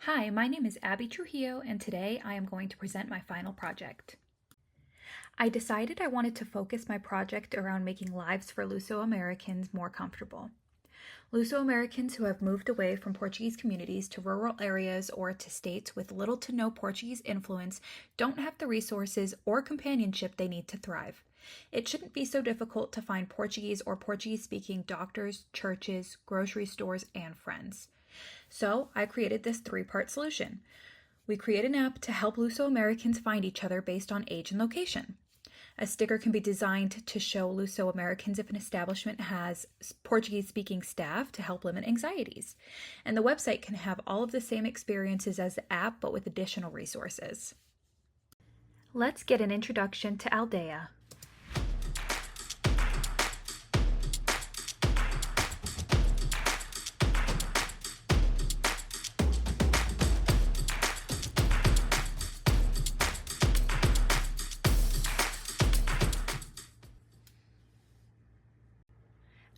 Hi, my name is Abby Trujillo, and today I am going to present my final project. I decided I wanted to focus my project around making lives for Luso-Americans more comfortable. Luso-Americans who have moved away from Portuguese communities to rural areas or to states with little to no Portuguese influence don't have the resources or companionship they need to thrive. It shouldn't be so difficult to find Portuguese or Portuguese-speaking doctors, churches, grocery stores, and friends. So I created this three-part solution. We create an app to help Luso-Americans find each other based on age and location. A sticker can be designed to show Luso-Americans if an establishment has Portuguese-speaking staff to help limit anxieties. And the website can have all of the same experiences as the app, but with additional resources. Let's get an introduction to Aldeia.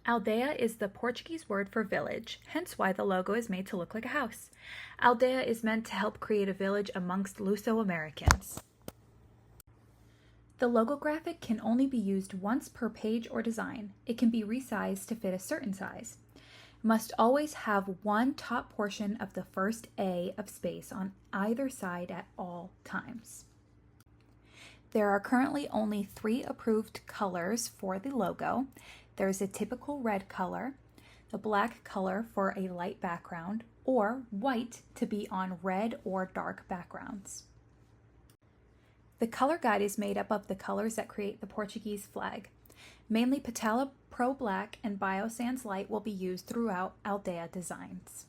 Aldeia is the Portuguese word for village, hence why the logo is made to look like a house. Aldeia is meant to help create a village amongst Luso-Americans. The logo graphic can only be used once per page or design. It can be resized to fit a certain size. It must always have one top portion of the first A of space on either side at all times. There are currently only 3 approved colors for the logo. There's a typical red color, the black color for a light background, or white to be on red or dark backgrounds. The color guide is made up of the colors that create the Portuguese flag. Mainly Patella Pro Black and Biosands Light will be used throughout Aldeia designs.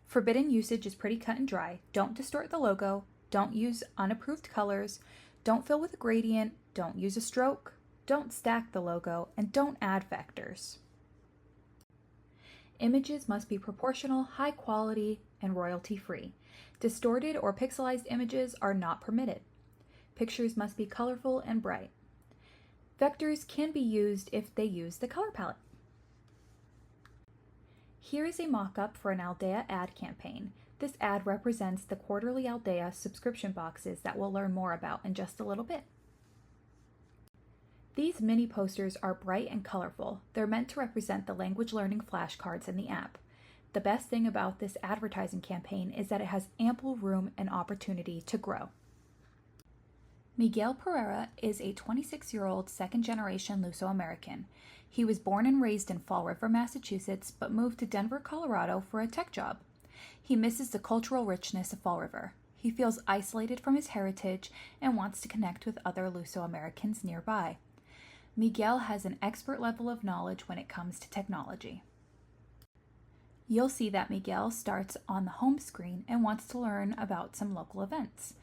Forbidden usage is pretty cut and dry. Don't distort the logo, don't use unapproved colors, don't fill with a gradient, don't use a stroke, don't stack the logo, and don't add vectors. Images must be proportional, high quality, and royalty-free. Distorted or pixelized images are not permitted. Pictures must be colorful and bright. Vectors can be used if they use the color palette. Here is a mock-up for an Aldeia ad campaign. This ad represents the quarterly Aldeia subscription boxes that we'll learn more about in just a little bit. These mini posters are bright and colorful. They're meant to represent the language learning flashcards in the app. The best thing about this advertising campaign is that it has ample room and opportunity to grow. Miguel Pereira is a 26-year-old second-generation Luso-American. He was born and raised in Fall River, Massachusetts, but moved to Denver, Colorado for a tech job. He misses the cultural richness of Fall River. He feels isolated from his heritage and wants to connect with other Luso-Americans nearby. Miguel has an expert level of knowledge when it comes to technology. You'll see that Miguel starts on the home screen and wants to learn about some local events.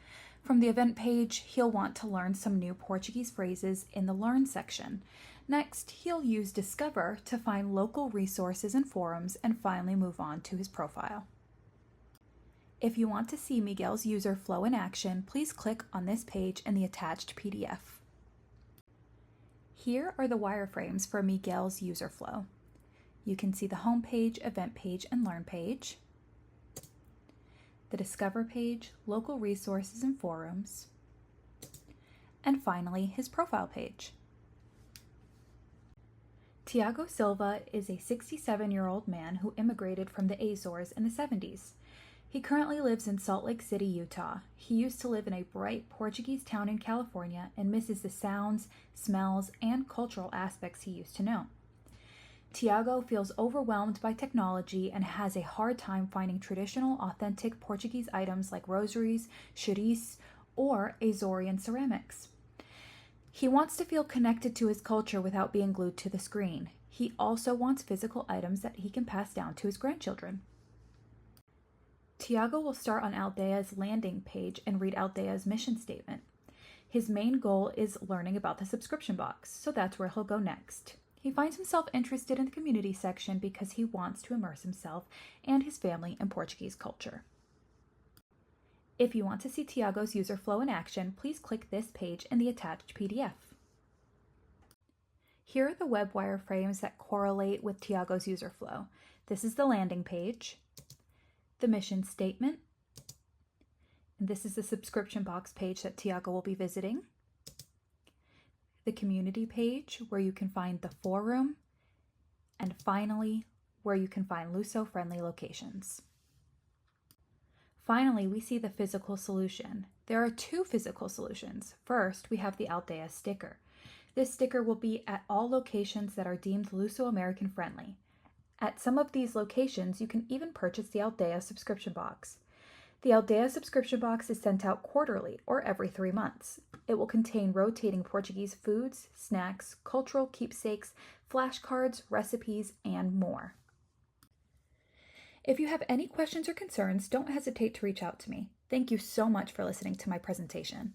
From the event page, he'll want to learn some new Portuguese phrases in the Learn section. Next, he'll use Discover to find local resources and forums and finally move on to his profile. If you want to see Miguel's user flow in action, please click on this page in the attached PDF. Here are the wireframes for Miguel's user flow. You can see the home page, event page, and learn page, the Discover page, local resources and forums, and finally his profile page. Tiago Silva is a 67-year-old man who immigrated from the Azores in the 70s. He currently lives in Salt Lake City, Utah. He used to live in a bright Portuguese town in California and misses the sounds, smells, and cultural aspects he used to know. Tiago feels overwhelmed by technology and has a hard time finding traditional, authentic Portuguese items like rosaries, chouriço, or Azorean ceramics. He wants to feel connected to his culture without being glued to the screen. He also wants physical items that he can pass down to his grandchildren. Tiago will start on Aldeia's landing page and read Aldeia's mission statement. His main goal is learning about the subscription box, so that's where he'll go next. He finds himself interested in the community section because he wants to immerse himself and his family in Portuguese culture. If you want to see Tiago's user flow in action, please click this page in the attached PDF. Here are the web wireframes that correlate with Tiago's user flow. This is the landing page. the mission statement, and this is the subscription box page that Tiago will be visiting, the community page where you can find the forum, and finally, where you can find Luso-friendly locations. Finally, we see the physical solution. There are two physical solutions. First, we have the Aldeia sticker. This sticker will be at all locations that are deemed Luso-American friendly. At some of these locations, you can even purchase the Aldeia subscription box. The Aldeia subscription box is sent out quarterly or every 3 months. It will contain rotating Portuguese foods, snacks, cultural keepsakes, flashcards, recipes, and more. If you have any questions or concerns, don't hesitate to reach out to me. Thank you so much for listening to my presentation.